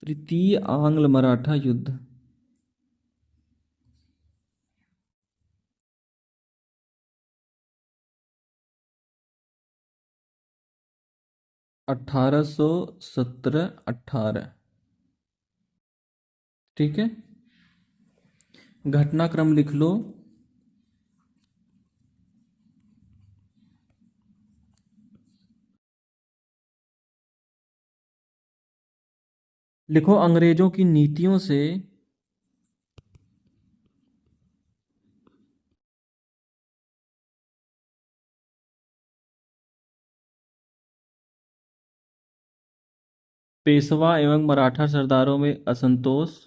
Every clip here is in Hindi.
तृतीय आंग्ल मराठा युद्ध। अठारह सौ 17-18। ठीक है, घटनाक्रम लिख लो। लिखो, अंग्रेजों की नीतियों से पेशवा एवं मराठा सरदारों में असंतोष।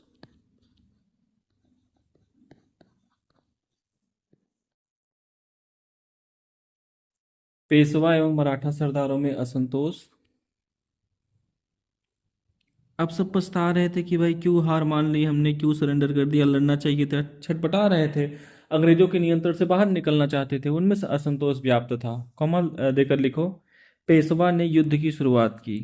पेशवा एवं मराठा सरदारों में असंतोष। अब सब पछता रहे थे कि भाई क्यों हार मान ली हमने, क्यों सरेंडर कर दिया, लड़ना चाहिए था, छटपटा रहे थे, अंग्रेजों के नियंत्रण से बाहर निकलना चाहते थे, उनमें से असंतोष व्याप्त था। कॉमा देकर लिखो, पेशवा ने युद्ध की शुरुआत की।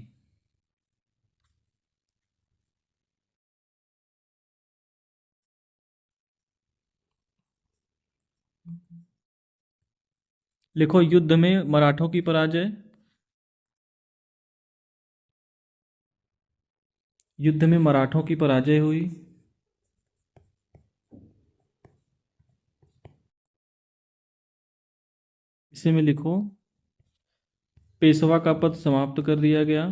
लिखो, युद्ध में मराठों की पराजय। युद्ध में मराठों की पराजय हुई। इसे में लिखो, पेशवा का पद समाप्त कर दिया गया।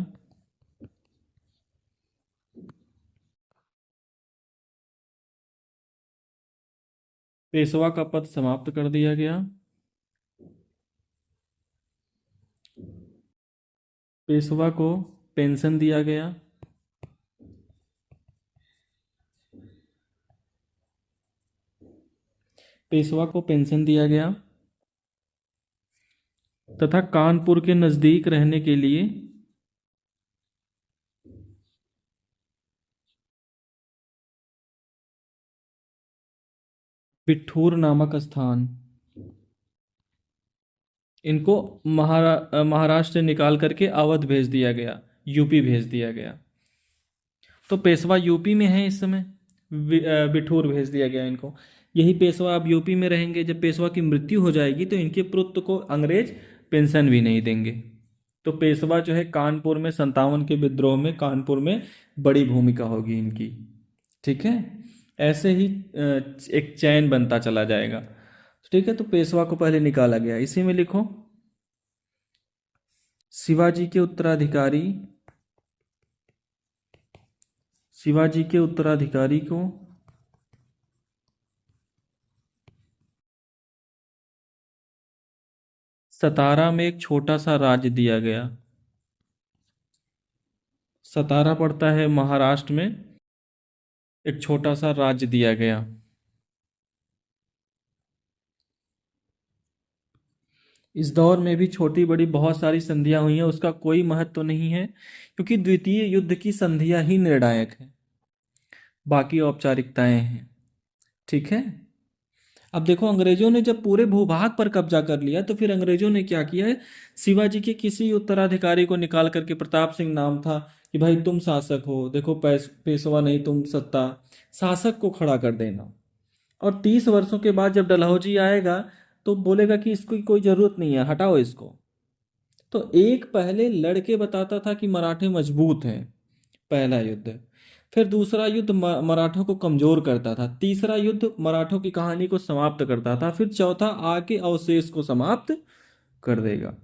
पेशवा का पद समाप्त कर दिया गया। पेशवा को पेंशन दिया गया। पेशवा को पेंशन दिया गया तथा कानपुर के नजदीक रहने के लिए बिठूर नामक स्थान, इनको महाराष्ट्र से निकाल करके अवध भेज दिया गया, यूपी भेज दिया गया। तो पेशवा यूपी में है इस समय, बिठूर भेज दिया गया इनको। यही पेशवा अब यूपी में रहेंगे। जब पेशवा की मृत्यु हो जाएगी तो इनके पुत्र को अंग्रेज पेंशन भी नहीं देंगे। तो पेशवा जो है कानपुर में 57 के विद्रोह में कानपुर में बड़ी भूमिका होगी इनकी। ठीक है, ऐसे ही एक चैन बनता चला जाएगा। ठीक है, तो पेशवा को पहले निकाला गया। इसी में लिखो, शिवाजी के उत्तराधिकारी, शिवाजी के उत्तराधिकारी को सतारा में एक छोटा सा राज्य दिया गया। सतारा पड़ता है महाराष्ट्र में, एक छोटा सा राज्य दिया गया। इस दौर में भी छोटी बड़ी बहुत सारी संधियां हुई हैं, उसका कोई महत्व तो नहीं है, क्योंकि द्वितीय युद्ध की संधियां ही निर्णायक है, बाकी औपचारिकताएं हैं। ठीक है, अब देखो, अंग्रेजों ने जब पूरे भूभाग पर कब्जा कर लिया तो फिर अंग्रेजों ने क्या किया है, शिवाजी के किसी उत्तराधिकारी को निकाल करके, प्रताप सिंह नाम था, कि भाई तुम शासक हो, देखो पेशवा नहीं तुम सत्ता, शासक को खड़ा कर देना। और 30 वर्षों के बाद जब डलहौजी आएगा तो बोलेगा कि इसकी कोई जरूरत नहीं है, हटाओ इसको। तो एक पहले लड़के बताता था कि मराठे मजबूत हैं, पहला युद्ध। फिर दूसरा युद्ध मराठों को कमजोर करता था। तीसरा युद्ध मराठों की कहानी को समाप्त करता था। फिर चौथा आके अवशेष को समाप्त कर देगा।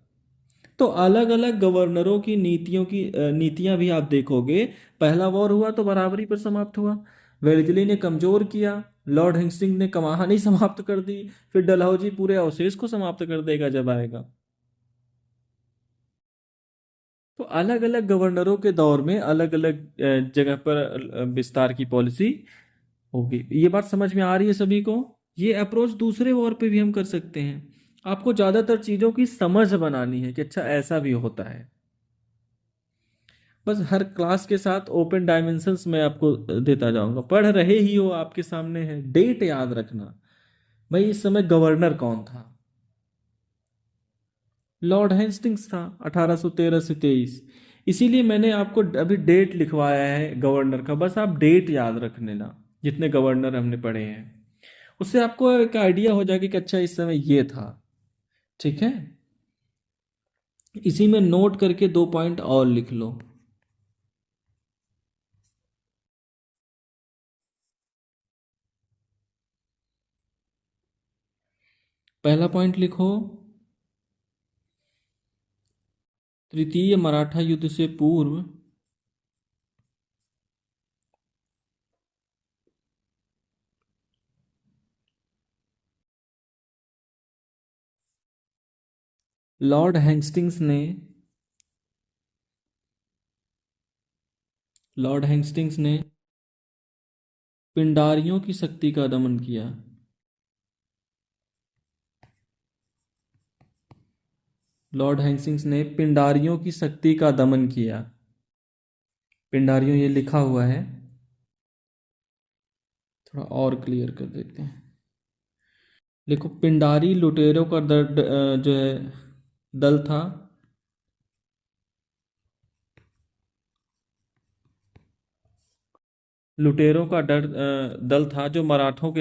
तो अलग अलग गवर्नरों की नीतियां भी आप देखोगे। पहला वॉर हुआ तो बराबरी पर समाप्त हुआ, वेलेस्ली ने कमजोर किया, लॉर्ड हिस्टिंग्स ने कहानी समाप्त कर दी, फिर डलहौजी पूरे अवशेष को समाप्त कर देगा जब आएगा। तो अलग अलग गवर्नरों के दौर में अलग अलग जगह पर विस्तार की पॉलिसी होगी। ये बात समझ में आ रही है सभी को? ये अप्रोच दूसरे वॉर पे भी हम कर सकते हैं। आपको ज्यादातर चीजों की समझ बनानी है कि अच्छा ऐसा भी होता है। बस हर क्लास के साथ ओपन डायमेंशंस मैं आपको देता जाऊंगा, पढ़ रहे ही हो, आपके सामने है। डेट याद रखना, भाई इस समय गवर्नर कौन था? लॉर्ड हेस्टिंग्स था, 1813 से 23। इसीलिए मैंने आपको अभी डेट लिखवाया है गवर्नर का, बस आप डेट याद रख लेना जितने गवर्नर हमने पढ़े हैं, उससे आपको एक आइडिया हो जाएगा कि अच्छा इस समय ये था। ठीक है, इसी में नोट करके 2 पॉइंट और लिख लो। पहला पॉइंट लिखो, तृतीय मराठा युद्ध से पूर्व लॉर्ड हेस्टिंग्स ने पिंडारियों की शक्ति का दमन किया। लॉर्ड हेस्टिंग्स ने पिंडारियों की शक्ति का दमन किया। पिंडारियों ये लिखा हुआ है, थोड़ा और क्लियर कर देते हैं। देखो, पिंडारी लुटेरों का जो है दल था, लुटेरों का दल था जो मराठों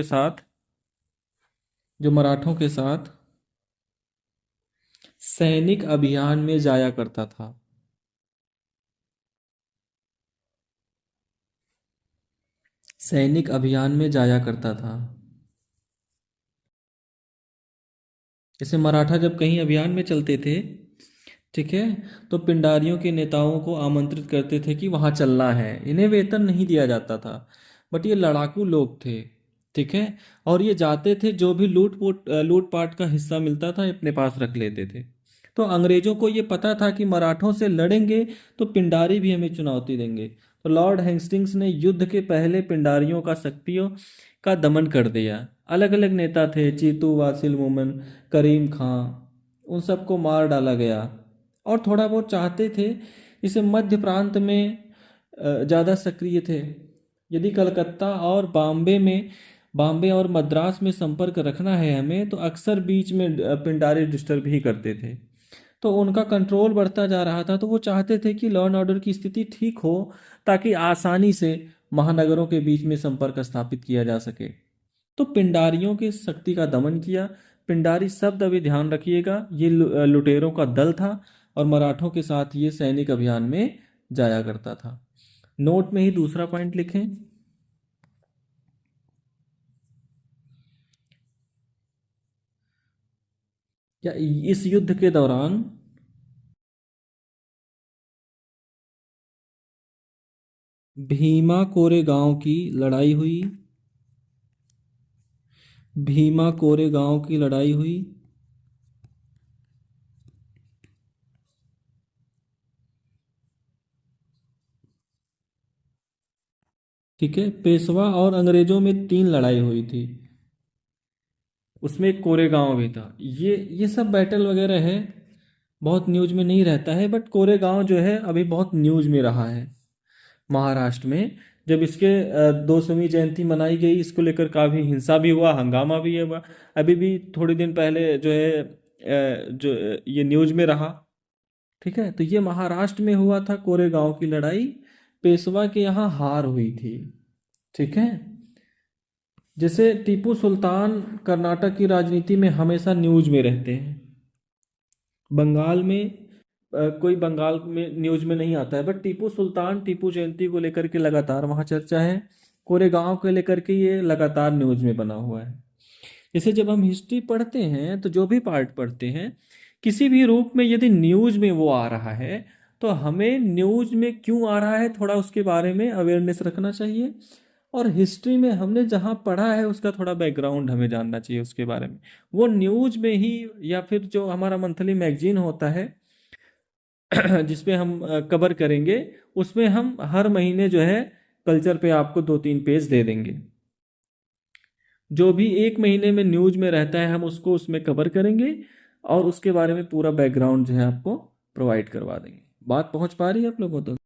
के साथ सैनिक अभियान में जाया करता था। सैनिक अभियान में जाया करता था। जैसे मराठा जब कहीं अभियान में चलते थे, ठीक है, तो पिंडारियों के नेताओं को आमंत्रित करते थे कि वहां चलना है। इन्हें वेतन नहीं दिया जाता था, बट ये लड़ाकू लोग थे, ठीक है, और ये जाते थे, जो भी लूटपाट का हिस्सा मिलता था अपने पास रख लेते थे। तो अंग्रेजों को ये पता था कि मराठों से लड़ेंगे तो पिंडारी भी हमें चुनौती देंगे। तो लॉर्ड हेस्टिंग्स ने युद्ध के पहले पिंडारियों का शक्तियों का दमन कर दिया। अलग अलग नेता थे, चीतू, वासिल मोमन, करीम खां, उन सबको मार डाला गया। और थोड़ा बहुत चाहते थे, इसे मध्य प्रांत में ज़्यादा सक्रिय थे। यदि कलकत्ता और बॉम्बे और मद्रास में संपर्क रखना है हमें, तो अक्सर बीच में पिंडारी डिस्टर्ब ही करते थे। तो उनका कंट्रोल बढ़ता जा रहा था, तो वो चाहते थे कि लॉ एंड ऑर्डर की स्थिति ठीक हो, ताकि आसानी से महानगरों के बीच में संपर्क स्थापित किया जा सके। तो पिंडारियों की शक्ति का दमन किया। पिंडारी शब्द अभी ध्यान रखिएगा, ये लुटेरों का दल था और मराठों के साथ ये सैनिक अभियान में जाया करता था। नोट में ही दूसरा पॉइंट लिखें। क्या इस युद्ध के दौरान भीमा कोरेगांव की लड़ाई हुई? भीमा कोरेगांव की लड़ाई हुई। ठीक है, पेशवा और अंग्रेजों में 3 लड़ाई हुई थी, उसमें एक कोरेगांव भी था। ये सब बैटल वगैरह है, बहुत न्यूज में नहीं रहता है, बट कोरेगांव जो है अभी बहुत न्यूज में रहा है महाराष्ट्र में। जब इसके 200वीं जयंती मनाई गई, इसको लेकर काफ़ी हिंसा भी हुआ, हंगामा भी हुआ। अभी भी थोड़ी दिन पहले जो है जो ये न्यूज में रहा। ठीक है, तो ये महाराष्ट्र में हुआ था कोरेगांव की लड़ाई। पेशवा के यहाँ हार हुई थी। ठीक है, जैसे टीपू सुल्तान कर्नाटक की राजनीति में हमेशा न्यूज में रहते हैं। बंगाल में कोई बंगाल में न्यूज में नहीं आता है, बट टीपू सुल्तान, टीपू जयंती को लेकर के लगातार वहाँ चर्चा है। कोरेगांव को लेकर के ये लगातार न्यूज में बना हुआ है। जैसे जब हम हिस्ट्री पढ़ते हैं, तो जो भी पार्ट पढ़ते हैं, किसी भी रूप में यदि न्यूज में वो आ रहा है, तो हमें न्यूज में क्यों आ रहा है थोड़ा उसके बारे में अवेयरनेस रखना चाहिए। और हिस्ट्री में हमने जहाँ पढ़ा है उसका थोड़ा बैकग्राउंड हमें जानना चाहिए उसके बारे में। वो न्यूज में ही, या फिर जो हमारा मंथली मैगजीन होता है जिसपे हम कवर करेंगे, उसमें हम हर महीने जो है कल्चर पे आपको 2-3 पेज दे देंगे। जो भी एक महीने में न्यूज में रहता है, हम उसको उसमें कवर करेंगे और उसके बारे में पूरा बैकग्राउंड जो है आपको प्रोवाइड करवा देंगे। बात पहुंच पा रही है आप लोगों तक?